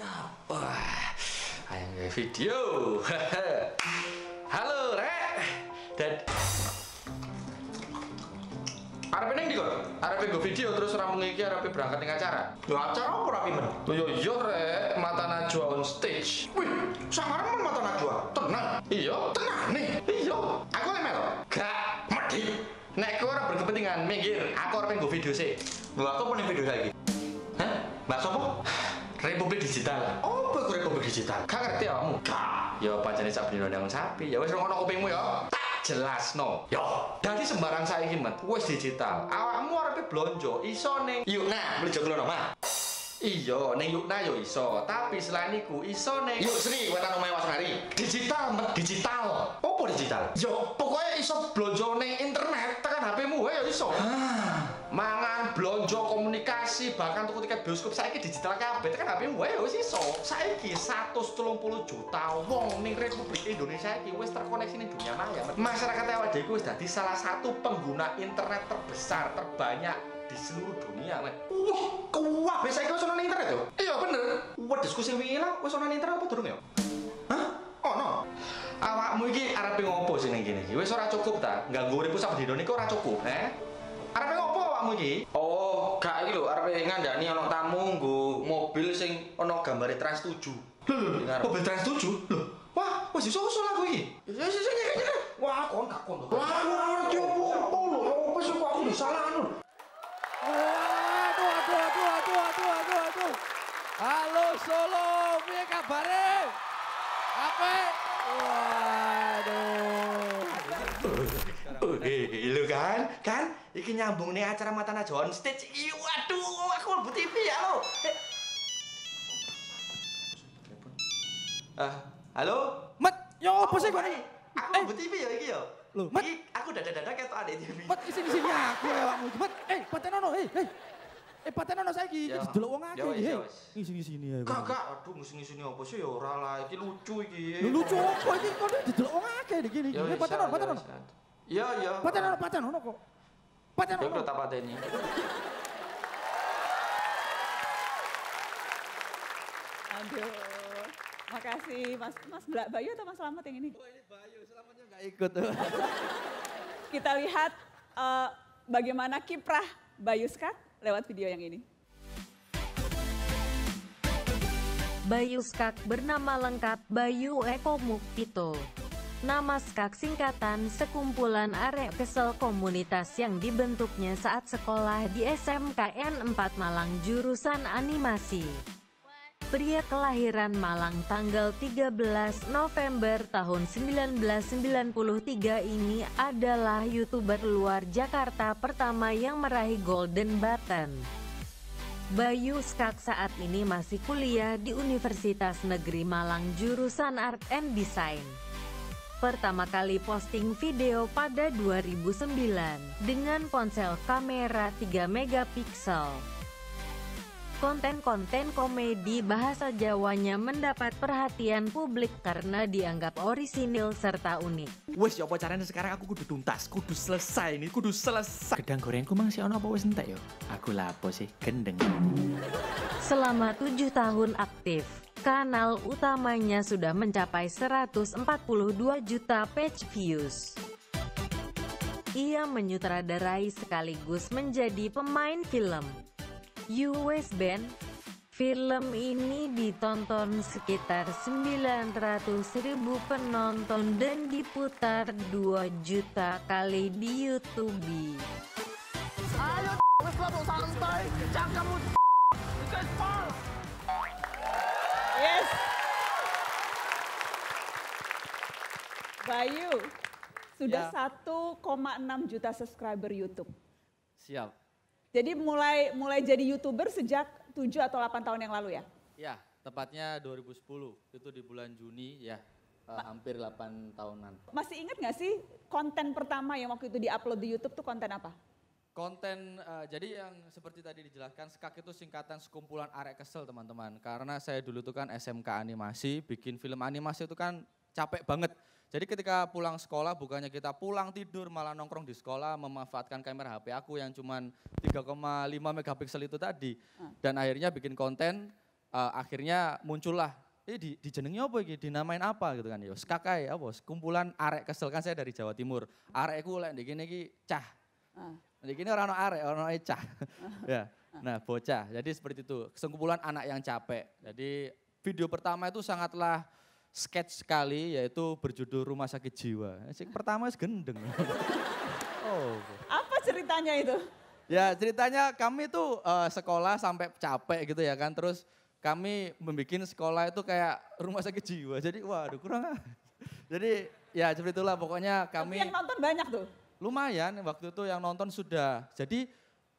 Siap. Wah, ayo nge video. Halo, Rek. Dan arep ning ndi kok? Arep nggo video terus ora mung iki arep berangkat ning acara. Lho acara apa rapi men? Lho yo yo Rek, Mata Najwa on stage. Wih, sangaremen Mata Najwa. Tenang. Iya, Tenang nih. iya. Aku lemel. Gak Medhi. nek kowe ora berkepentingan minggir, aku arep nggo video sih. Lho aku punya video lagi. Hah? Bahas apa? Republik Digital. Oh, bagus Republik Digital. Gak ngerti kamu? Gak. Ya pancene sak dino nang sapi. Ya wis ngono kupingmu ya. Tak jelasno. Yo. Dadi sembarang saiki Mat, wis digital. Awakmu arepe blonjo, iso ning Yuk nah, beli joglo mah. iya ning Yukna yo iso, tapi selain iku iso ning Yuk Sri, wetan omahe Wasmari. digital, Mat, digital. Apa digital? Yo pokoknya iso blonjo ning internet tekan HP-mu wae yo iso. Mangan, blonjo, komunikasi, bahkan tuku tiket bioskop saiki digital kabeh tekan HP-mu wae yo wis iso. Saiki 130 juta wong ning Republik Indonesia iki wis terkoneksi ning dunia maya. Masyarakat awake dhewe wis dadi salah satu pengguna internet terbesar, terbanyak di seluruh dunia, Mas. Wah, kuwah biasa iki wis ono ning internet yo. Iya bener. Wah, diskusi wingi lah wis ana ning internet apa durung ya? Hah? Ono. Awakmu iki arepe ngopo sih ning kene iki? Wis ora cukup ta? Ngganggu uripku sak dino niku ora cukup, Arepe ngopo awakmu iki? Oh, gak iki lho, arepe ngandani ono tamu nggo mobil sing ono gambare Trans 7. Lho, mobil Trans 7? Lho, wah, wis iso-iso aku iki. Ya wah, kon gak kon. Wah, ora ngerti opo lho. Opo sih kok aku disalah anu. Aduh. Halo Solo, piye kabare? Apik? Waduh. Lho kan? Iki nyambung nih acara Mata Najwa on stage. Ih, waduh, aku mlebu TV ya lo. Halo? Mat, yo opo sih kok? Aku mlebu TV ya iki ya. Loh, Mat. Iki aku dadak-dadak ketok ada TV. Mat sini aku awakmu. Mat, patenono, patenono saiki Ya. iki delok wong akeh Ya wis, iki. ya wis. Ngisi-ngisini ae. Gak, aduh ngisi-ngisini apa sih ya ora lah, iki lucu iki. Lho lucu opo iki kok didelok wong akeh iki iki. Ya wis, Patenono. Iya. Patenono kok. Ya udah tak pateni. Aduh, makasih Mas Bayu atau Mas Slamet yang ini? Oh ini Bayu, Slametnya nggak ikut. Kita lihat bagaimana kiprah Bayu Skak lewat video yang ini. Bayu Skak bernama lengkap Bayu Eko Mukpito. Nama Skak singkatan sekumpulan arek kesel komunitas yang dibentuknya saat sekolah di SMKN 4 Malang jurusan animasi. Pria kelahiran Malang tanggal 13 November tahun 1993 ini adalah YouTuber luar Jakarta pertama yang meraih Golden Button. Bayu Skak saat ini masih kuliah di Universitas Negeri Malang jurusan Art and Design. Pertama kali posting video pada 2009 dengan ponsel kamera 3 megapiksel. Konten-konten komedi bahasa Jawanya mendapat perhatian publik karena dianggap orisinil serta unik. Wes ya apa caranya sekarang aku kudu tuntas, kudu selesai. Gedang gorengku mang si ono apa wis entek yo? Aku lapo sih gendeng. Selama 7 tahun aktif, kanal utamanya sudah mencapai 142 juta page views. Ia menyutradarai sekaligus menjadi pemain film US Band. Film ini ditonton sekitar 900.000 penonton dan diputar 2 juta kali di YouTube. Ayo wis lah santai, cangkemmu. Yes. Bayu sudah 1,6 juta subscriber YouTube. Siap. Jadi mulai jadi YouTuber sejak 7 atau 8 tahun yang lalu ya? Ya, tepatnya 2010. Itu di bulan Juni ya. Hampir 8 tahunan. Masih ingat nggak sih konten pertama yang waktu itu diupload di YouTube tuh konten apa? Konten, jadi yang seperti tadi dijelaskan, Skak itu singkatan sekumpulan arek kesel teman-teman. Karena saya dulu tuh kan SMK animasi, bikin film animasi itu kan capek banget. Jadi ketika pulang sekolah, bukannya kita pulang tidur, malah nongkrong di sekolah, memanfaatkan kamera HP aku yang cuman 3,5 megapiksel itu tadi. Dan akhirnya bikin konten, akhirnya muncullah, dijenengi apa iki, dinamain apa gitu kan. Ya skak ae apa, kumpulan arek kesel kan saya dari Jawa Timur. Arek iku lek ndek kene iki cah. Ndek kene ora ono arek, ono cah. Ya. Nah, bocah. Jadi seperti itu, sekumpulan anak yang capek. Jadi video pertama itu sangatlah sketch sekali, yaitu berjudul Rumah Sakit Jiwa. Sing pertama wis gendeng. Oh. Apa ceritanya itu? Ya ceritanya kami tuh sekolah sampai capek gitu ya kan. Terus kami membuat sekolah itu kayak rumah sakit jiwa. Jadi waduh kurang. Jadi ya seperti itulah pokoknya kami. Tapi yang nonton banyak tuh? Lumayan waktu itu yang nonton sudah. Jadi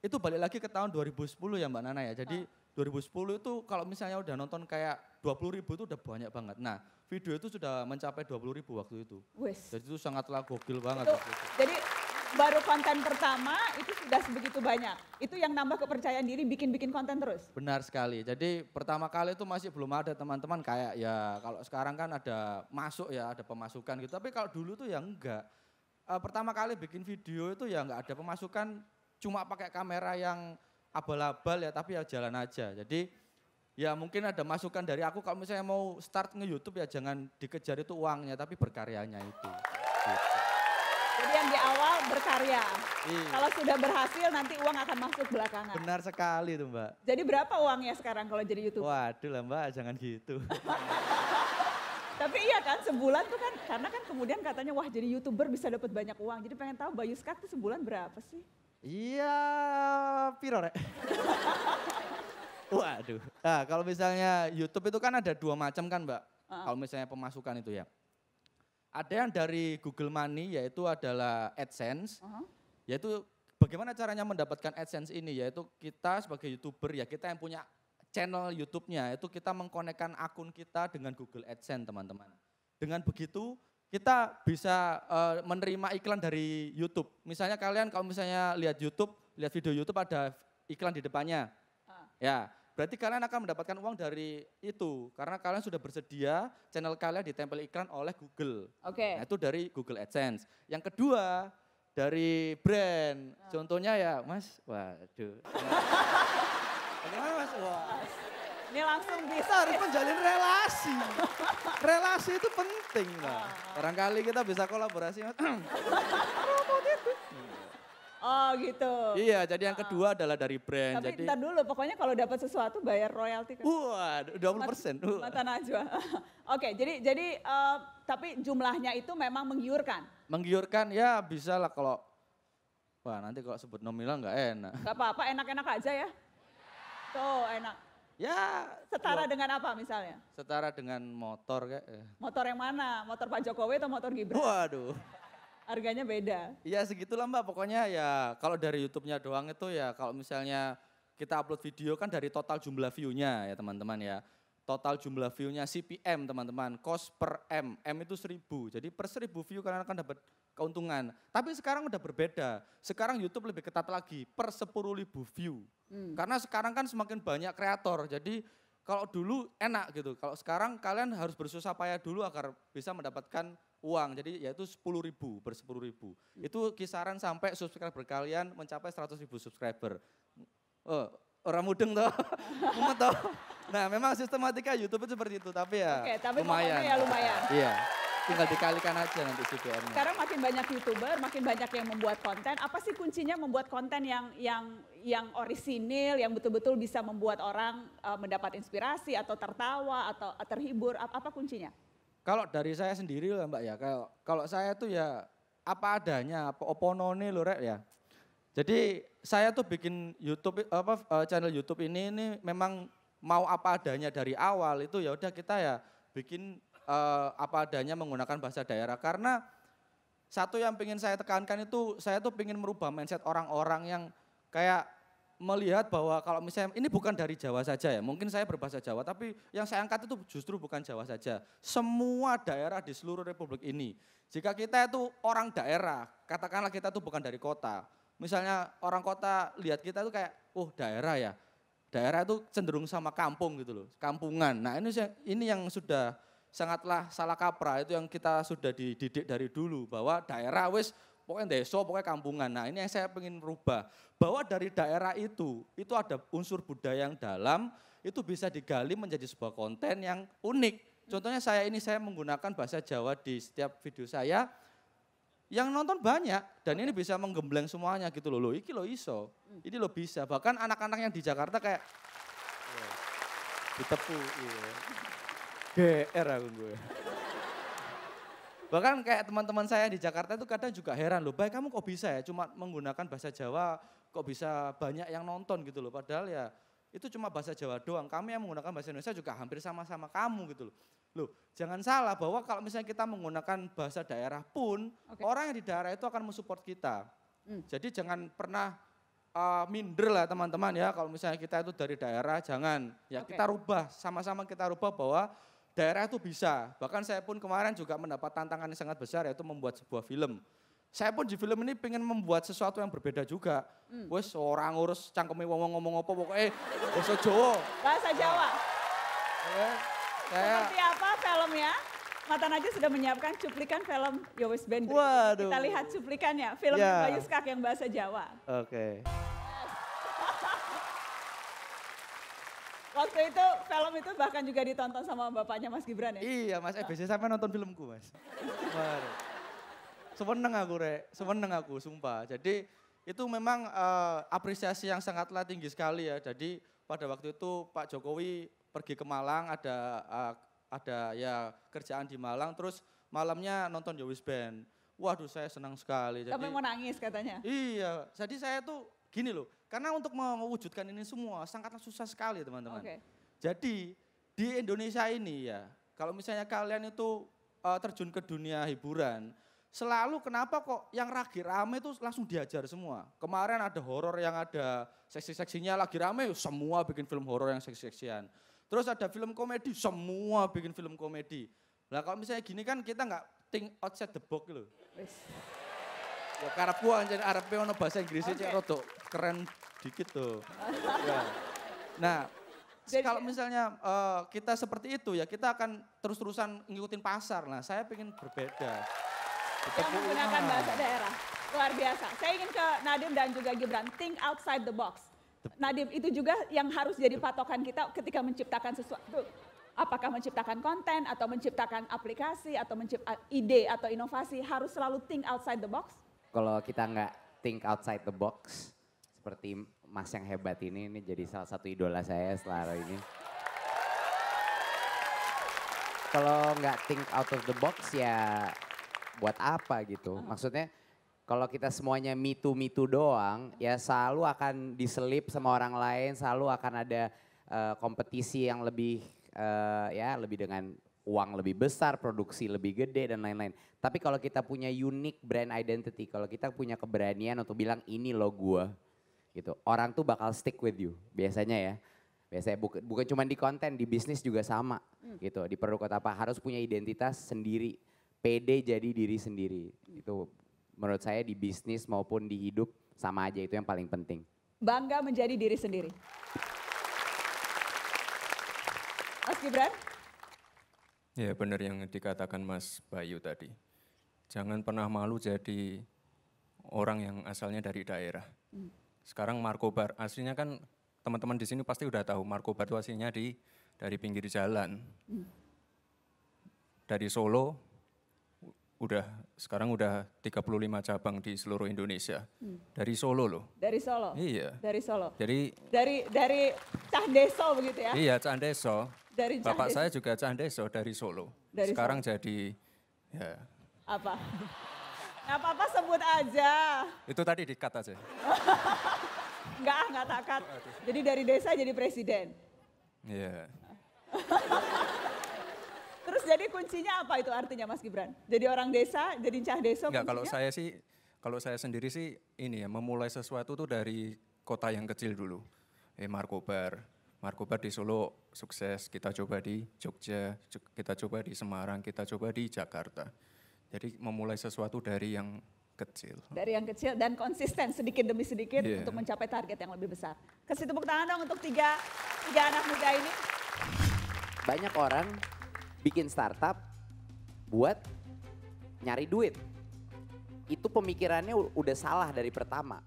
itu balik lagi ke tahun 2010 ya Mbak Nana ya. Jadi 2010 itu kalau misalnya udah nonton kayak 20.000 itu udah banyak banget. Nah video itu sudah mencapai 20.000 waktu itu. Wes. Jadi itu sangatlah gokil banget. Itu, jadi baru konten pertama itu sudah sebegitu banyak. Itu yang nambah kepercayaan diri bikin-bikin konten terus? Benar sekali. Jadi pertama kali itu masih belum ada teman-teman kayak ya kalau sekarang kan ada masuk ya, ada pemasukan gitu. Tapi kalau dulu tuh ya enggak. Pertama kali bikin video itu ya enggak ada pemasukan, cuma pakai kamera yang abal-abal ya tapi ya jalan aja. Jadi ya mungkin ada masukan dari aku kalau misalnya mau start nge-YouTube ya jangan dikejar itu uangnya tapi berkaryanya itu. Gitu. Jadi yang di awal berkarya. Iya. Kalau sudah berhasil nanti uang akan masuk belakangan. Benar sekali tuh Mbak. Jadi berapa uangnya sekarang kalau jadi YouTuber? Waduh lah Mbak jangan gitu. Tapi iya kan sebulan tuh kan, karena kan kemudian katanya wah jadi YouTuber bisa dapat banyak uang. Jadi pengen tahu Bayu Skak tuh sebulan berapa sih? Iya, piro rek? Waduh. Nah, kalau misalnya YouTube itu kan ada dua macam kan, Mbak. Kalau misalnya pemasukan itu ya. Ada yang dari Google Money yaitu adalah AdSense. Yaitu bagaimana caranya mendapatkan AdSense ini, yaitu kita sebagai YouTuber ya kita yang punya channel YouTube-nya itu kita mengkonekkan akun kita dengan Google AdSense, teman-teman. Dengan begitu kita bisa menerima iklan dari YouTube. Misalnya kalian kalau misalnya lihat YouTube, lihat video YouTube ada iklan di depannya. Ya, berarti kalian akan mendapatkan uang dari itu karena kalian sudah bersedia channel kalian ditempel iklan oleh Google. Oke. Nah, itu dari Google AdSense. Yang kedua dari brand. Contohnya ya, Mas, waduh. Bagaimana Mas? Wah. Ini langsung Kita bisa. harus menjalin relasi. Relasi itu penting, Mbak. Barangkali kita bisa kolaborasi, Mas. Oh gitu. Iya, jadi yang kedua adalah dari brand. Tapi Jadi, ntar dulu, pokoknya kalau dapat sesuatu bayar royalti kan? wah, 20%. Mata Najwa. Oke, jadi tapi jumlahnya itu memang menggiurkan. Menggiurkan ya bisa lah kalau, wah nanti kalau sebut nominal nggak enak. Gak apa-apa, enak-enak aja ya. Tuh enak. Ya, Setara dengan apa misalnya? setara dengan motor kayak. Motor yang mana? Motor Pak Jokowi atau motor Gibran? Waduh. Harganya beda. Ya segitulah Mbak, pokoknya ya kalau dari YouTube-nya doang itu ya kalau misalnya kita upload video kan dari total jumlah view-nya ya teman-teman ya. Total jumlah view-nya CPM teman-teman, cost per M, M itu 1000. Jadi per 1000 view kalian akan dapat keuntungan. Tapi sekarang udah berbeda, sekarang YouTube lebih ketat lagi, per 10.000 view. Karena sekarang kan semakin banyak kreator, jadi kalau dulu enak gitu, kalau sekarang kalian harus bersusah payah dulu agar bisa mendapatkan uang, jadi yaitu 10.000 per 10.000. Itu kisaran sampai subscriber kalian mencapai 100.000 subscriber. Oh, orang mudeng toh, mumet toh. Nah memang sistematika YouTube itu seperti itu, tapi ya Oke, tapi lumayan. pokoknya ya lumayan. Iya, tinggal dikalikan aja nanti CPM-nya. Sekarang makin banyak YouTuber, makin banyak yang membuat konten. Apa sih kuncinya membuat konten yang orisinil, yang betul-betul bisa membuat orang mendapat inspirasi atau tertawa atau terhibur? Apa kuncinya? Kalau dari saya sendiri lah Mbak ya, kalau saya tuh ya apa adanya, apa oponone lho rek ya. Jadi saya tuh bikin YouTube channel YouTube ini memang mau apa adanya dari awal itu ya udah kita ya bikin apa adanya menggunakan bahasa daerah karena satu yang pengen saya tekankan itu saya tuh pengen merubah mindset orang-orang yang kayak melihat bahwa kalau misalnya ini bukan dari Jawa saja ya, mungkin saya berbahasa Jawa tapi yang saya angkat itu justru bukan Jawa saja, semua daerah di seluruh Republik ini. Jika kita itu orang daerah, katakanlah kita itu bukan dari kota, misalnya orang kota lihat kita itu kayak, oh daerah ya, daerah itu cenderung sama kampung gitu loh, kampungan. Nah ini yang sudah sangatlah salah kaprah, itu yang kita sudah dididik dari dulu bahwa daerah wis pokoknya desa, pokoknya kampungan. Nah ini yang saya ingin rubah, bahwa dari daerah itu ada unsur budaya yang dalam itu bisa digali menjadi sebuah konten yang unik. Contohnya saya menggunakan bahasa Jawa di setiap video saya, yang nonton banyak dan ini bisa menggembleng semuanya gitu loh. Iki lo iso, ini lo bisa. Bahkan anak-anak yang di Jakarta kayak ditepu, iya. GR aku gue. Bahkan kayak teman-teman saya di Jakarta itu kadang juga heran loh, baik kamu kok bisa ya cuma menggunakan bahasa Jawa kok bisa banyak yang nonton gitu loh. Padahal ya itu cuma bahasa Jawa doang, kami yang menggunakan bahasa Indonesia juga hampir sama-sama kamu gitu loh. Loh, jangan salah bahwa kalau misalnya kita menggunakan bahasa daerah pun, orang yang di daerah itu akan mensupport kita. Jadi jangan pernah minder lah teman-teman ya, kalau misalnya kita itu dari daerah, jangan. Ya kita rubah, sama-sama kita rubah bahwa daerah itu bisa. Bahkan saya pun kemarin juga mendapat tantangan yang sangat besar, yaitu membuat sebuah film. Saya pun di film ini pengen membuat sesuatu yang berbeda juga. Wes orang ngurus cangkeme ngomong apa pokoknya bahasa Jawa. Bahasa Jawa. Saya Seperti apa filmnya? Mata Najwa sudah menyiapkan cuplikan film Yowes Band. Waduh. Kita lihat cuplikannya, filmnya Bayu Skak yang bahasa Jawa. Oke. Waktu itu film itu bahkan juga ditonton sama bapaknya Mas Gibran ya? Iya Mas, biasanya sampai nonton filmku Mas. Waduh. Seneng aku sumpah. Jadi itu memang apresiasi yang sangatlah tinggi sekali ya. Jadi pada waktu itu Pak Jokowi pergi ke Malang, ada ya kerjaan di Malang, terus malamnya nonton Yowes Band. Waduh saya senang sekali. Sampai mau nangis katanya? Iya, jadi saya tuh gini loh, karena untuk mewujudkan ini semua sangatlah susah sekali teman-teman. Jadi di Indonesia ini ya, kalau misalnya kalian itu terjun ke dunia hiburan, selalu kenapa kok yang lagi rame itu langsung diajar semua. Kemarin ada horor yang ada seksi-seksinya lagi rame, semua bikin film horor yang seksi-seksian. Terus ada film komedi, semua bikin film komedi. Nah kalau misalnya gini kan kita nggak think outside the box loh. Ya karepku anjen arepe ono bahasa Inggrisnya cek rodok keren dikit tuh. Ya. Nah, kalau misalnya kita seperti itu ya kita akan terus-terusan ngikutin pasar. Nah saya pengen berbeda. Yang menggunakan bahasa daerah, luar biasa. Saya ingin ke Nadiem dan juga Gibran, think outside the box. Nadiem, itu juga yang harus jadi patokan kita ketika menciptakan sesuatu. Apakah menciptakan konten atau menciptakan aplikasi atau menciptakan ide atau inovasi harus selalu think outside the box? Kalau kita nggak think outside the box, seperti Mas yang hebat ini jadi salah satu idola saya setelah hari ini. Kalau nggak think out of the box ya buat apa gitu. Maksudnya kalau kita semuanya me too doang, ya selalu akan diselip sama orang lain, selalu akan ada kompetisi yang lebih lebih dengan uang lebih besar, produksi lebih gede dan lain-lain. Tapi kalau kita punya unique brand identity, kalau kita punya keberanian untuk bilang ini lo gua, gitu, orang tuh bakal stick with you biasanya ya. Biasanya bukan cuma di konten, di bisnis juga sama, gitu. Diperlukan apa? Harus punya identitas sendiri, pede jadi diri sendiri. Itu menurut saya di bisnis maupun di hidup sama aja, itu yang paling penting. Bangga menjadi diri sendiri. Mas Gibran? Ya benar yang dikatakan Mas Bayu tadi. Jangan pernah malu jadi orang yang asalnya dari daerah. Sekarang Markobar, aslinya kan teman-teman di sini pasti udah tahu Markobar itu aslinya dari pinggir jalan. Dari Solo, sekarang udah 35 cabang di seluruh Indonesia. Dari Solo loh. Dari Solo? Iya. Dari Solo? Jadi dari Cah Deso begitu ya? Iya, Cah Deso. Dari Bapak saya juga Cah Deso dari Solo. Dari sekarang Solo. jadi ya. Apa? Nggak apa-apa sebut aja. Itu tadi di-cut aja. Nggak takat. Jadi dari desa jadi presiden. Iya. Terus jadi kuncinya apa itu artinya Mas Gibran? Jadi orang desa, jadi Cah Deso Enggak, kuncinya? kalau saya sendiri sih ini ya, memulai sesuatu tuh dari kota yang kecil dulu. Markobar di Solo sukses, kita coba di Jogja, kita coba di Semarang, kita coba di Jakarta. Jadi memulai sesuatu dari yang kecil. Dari yang kecil dan konsisten sedikit demi sedikit untuk mencapai target yang lebih besar. Kasih tepuk tangan dong untuk tiga anak muda ini. Banyak orang bikin startup buat nyari duit. Itu pemikirannya udah salah dari pertama.